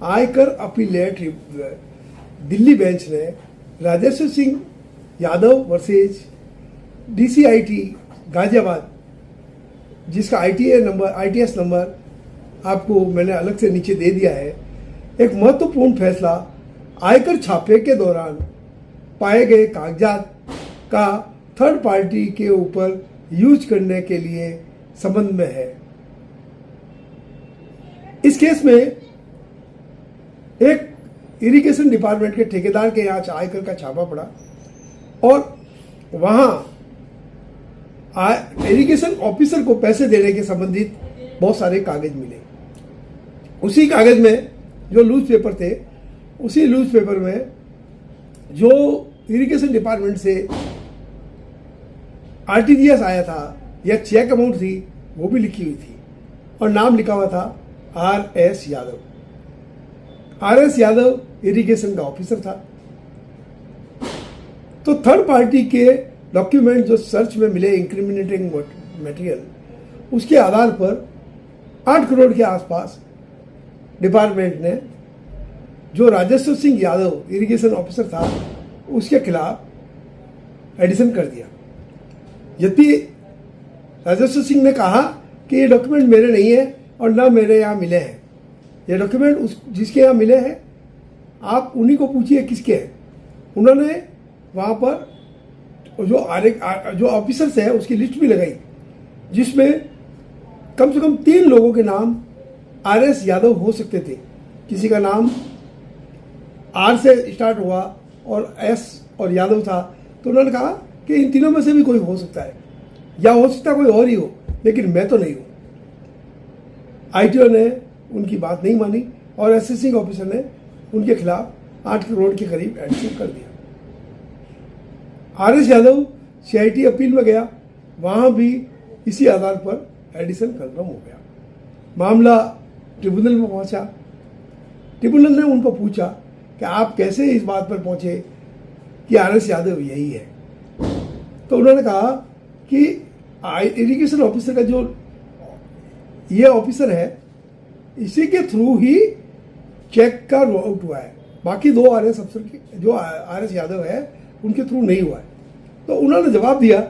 आयकर appellate Delhi bench ने Rajeshwar Singh Yadav versus DCIT Ghaziabad, जिसका ITS नंबर आपको मैंने अलग से नीचे दे दिया है, एक महत्वपूर्ण फैसला आयकर छापे के दौरान पाए गए कागजात का थर्ड पार्टी के ऊपर यूज करने के लिए संबंध में है। इस केस में एक इरिगेशन डिपार्टमेंट के ठेकेदार के यहाँ आयकर का छापा पड़ा और वहां इरिगेशन ऑफिसर को पैसे देने के संबंधित बहुत सारे कागज मिले। उसी कागज में जो लूज पेपर थे, उसी लूज पेपर में जो इरिगेशन डिपार्टमेंट से RTGS आया था या चेक अमाउंट थी, वो भी लिखी हुई थी और नाम लिखा हुआ था RS Yadav. RS Yadav irrigation का ऑफिसर था। तो थर्ड पार्टी के डॉक्यूमेंट जो सर्च में मिले, इंक्रिमिनेटिंग मटेरियल, उसके आधार पर 8 करोड़ के आसपास डिपार्टमेंट ने जो राजेश्वर सिंह यादव इरिगेशन ऑफिसर था उसके खिलाफ एडिशन कर दिया। यद्यपि राजेश्वर सिंह ने कहा कि ये डॉक्यूमेंट मेरे नहीं है और ना मेरे यहाँ मिले हैं। ये डॉक्यूमेंट जिसके यहाँ मिले हैं आप उन्हीं को पूछिए किसके हैं। उन्होंने वहाँ पर जो ऑफिसर्स हैं उसकी लिस्ट भी लगाई, जिसमें कम से कम 3 लोगों के नाम RS यादव हो सकते थे। किसी का नाम R से स्टार्ट हुआ और S और यादव था, तो उन्होंने कहा कि इन तीनों में से भी कोई हो सकता है, या हो सकता है कोई और ही हो, लेकिन मैं तो नहीं हूँ। ITO ने उनकी बात नहीं मानी और असेसिंग ऑफिसर ने उनके खिलाफ 8 करोड़ के करीब एडिशन कर दिया। RS यादव CIT अपील में गया, वहाँ भी इसी आधार पर एडिशन कंफर्म हो गया। मामला ट्रिब्यूनल में पहुंचा। ट्रिब्यूनल ने उनको पूछा कि आप कैसे इस बात पर पहुंचे कि RS यादव यही है। तो उन्होंने कहा कि इरिगेशन ऑफिसर का जो ये ऑफिसर है, इसी के थ्रू ही चेक का आउट हुआ है। बाकी 2 RS अफसर के जो RS यादव है उनके थ्रू नहीं हुआ है। तो उन्होंने जवाब दिया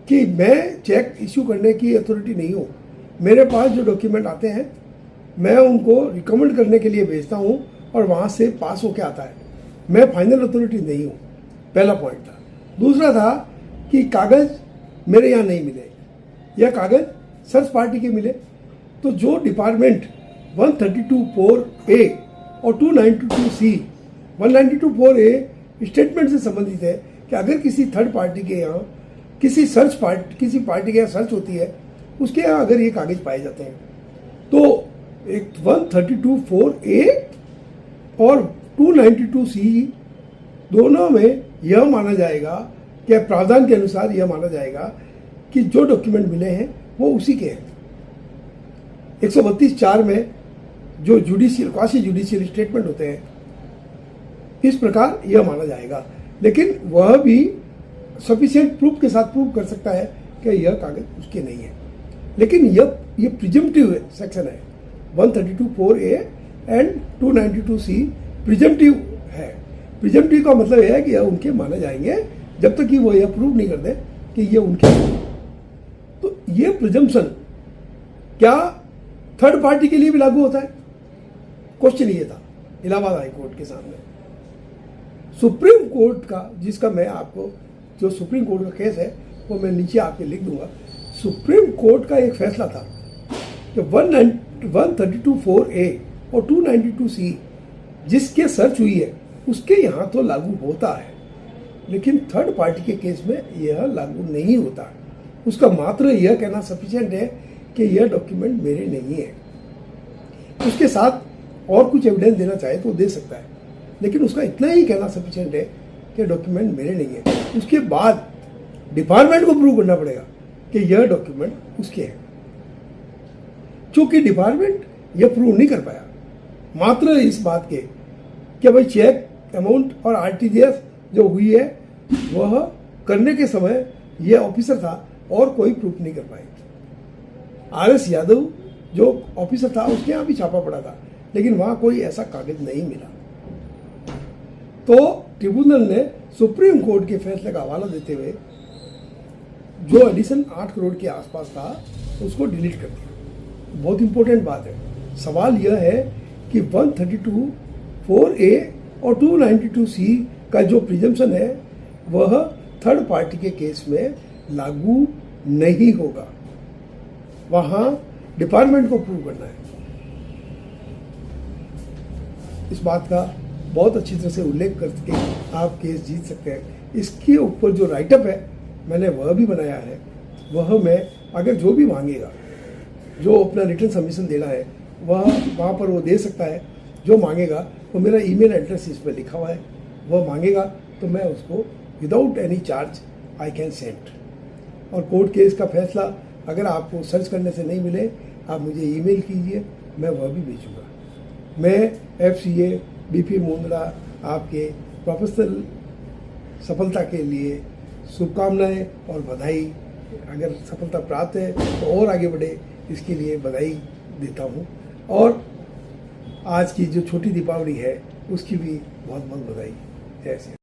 कि मैं चेक इश्यू करने की अथॉरिटी नहीं हूँ। मेरे पास जो डॉक्यूमेंट आते हैं मैं उनको रिकमेंड करने के लिए भेजता हूँ और वहाँ से पास होके आता है। मैं फाइनल अथॉरिटी नहीं हूँ। पहला पॉइंट था। दूसरा था कि कागज़ मेरे यहाँ नहीं मिले, यह कागज़ सर्च पार्टी के मिले। तो जो डिपार्टमेंट 132(4)A और 292(4)C 192(4)A स्टेटमेंट से संबंधित है कि अगर किसी थर्ड पार्टी के यहाँ किसी पार्टी के यहाँ सर्च होती है, उसके यहाँ अगर ये कागज पाए जाते हैं, तो एक 132(4)A और 292(C दोनों में यह माना जाएगा कि प्रावधान के अनुसार यह माना जाएगा कि जो डॉक्यूमेंट मिले हैं वो उसी के हैं। 132(4) में जो क्वासी जुडिशियल स्टेटमेंट होते हैं, इस प्रकार यह माना जाएगा। लेकिन वह भी सफिशिएंट प्रूफ के साथ प्रूव कर सकता है कि यह कागज उसके नहीं है। लेकिन ये प्रिजम्पटिव सेक्शन है। 132(4)A एंड 292(C) प्रिजम्पटिव है। प्रिजम्पटिव का मतलब यह है कि यह उनके माने जाएंगे जब तक कि वो यह प्रूव नहीं कर दे कि ये उनके हैं। तो ये प्रिजम्पशन क्या थर्ड पार्टी के लिए भी लागू होता है? क्वेश्चन ये था इलाहाबाद हाई कोर्ट के सामने। सुप्रीम कोर्ट का, जिसका मैं आपको जो सुप्रीम कोर्ट का केस है वो मैं नीचे आपके लिख दूंगा। सुप्रीम कोर्ट का एक फैसला था कि 132(4)A और 292(C) जिसके सर्च हुई है उसके यहाँ तो लागू होता है, लेकिन थर्ड पार्टी के केस में यह लागू नहीं होता। उसका मात्र यह कहना सफिशिएंट है कि यह डॉक्यूमेंट मेरे नहीं है। उसके साथ और कुछ एविडेंस देना चाहे तो दे सकता है, लेकिन उसका इतना ही कहना सफिशिएंट है कि डॉक्यूमेंट मेरे नहीं है। उसके बाद डिपार्टमेंट को प्रूव करना पड़ेगा कि यह डॉक्यूमेंट उसके हैं। चूंकि डिपार्टमेंट यह प्रूव नहीं कर पाया, मात्र इस बात के कि भाई चेक अमाउंट और RTGS जो हुई है वह करने के समय यह ऑफिसर था और कोई प्रूफ नहीं कर पाए। RS यादव जो ऑफिसर था उसके यहाँ भी छापा पड़ा था, लेकिन वहां कोई ऐसा कागज नहीं मिला। तो ट्रिब्यूनल ने सुप्रीम कोर्ट के फैसले का हवाला देते हुए जो एडिशन 8 करोड़ के आसपास था उसको डिलीट कर दिया। बहुत इंपॉर्टेंट बात है। सवाल यह है कि 132(4)(a) और 292(c) का जो प्रिजम्पशन है वह थर्ड पार्टी के केस में लागू नहीं होगा। वहां डिपार्टमेंट को प्रूव करना है। इस बात का बहुत अच्छी तरह से उल्लेख करके आप केस जीत सकते हैं। इसके ऊपर जो राइटअप है मैंने वह भी बनाया है। वह मैं अगर जो भी मांगेगा, जो अपना रिटर्न सबमिशन देना है वह वहाँ पर वो दे सकता है। जो मांगेगा तो मेरा ईमेल एड्रेस इस पर लिखा हुआ है, वह मांगेगा तो मैं उसको without any charge I can send. और कोर्ट केस का फैसला अगर आपको सर्च करने से नहीं मिले, आप मुझे ईमेल कीजिए, मैं वह भी भेजूँगा। मैं FCA BP मुंद्रा आपके प्रोफेशनल सफलता के लिए शुभकामनाएं और बधाई। अगर सफलता प्राप्त है तो और आगे बढ़े, इसके लिए बधाई देता हूँ। और आज की जो छोटी दीपावली है उसकी भी बहुत बहुत बधाई। जय श्री राम।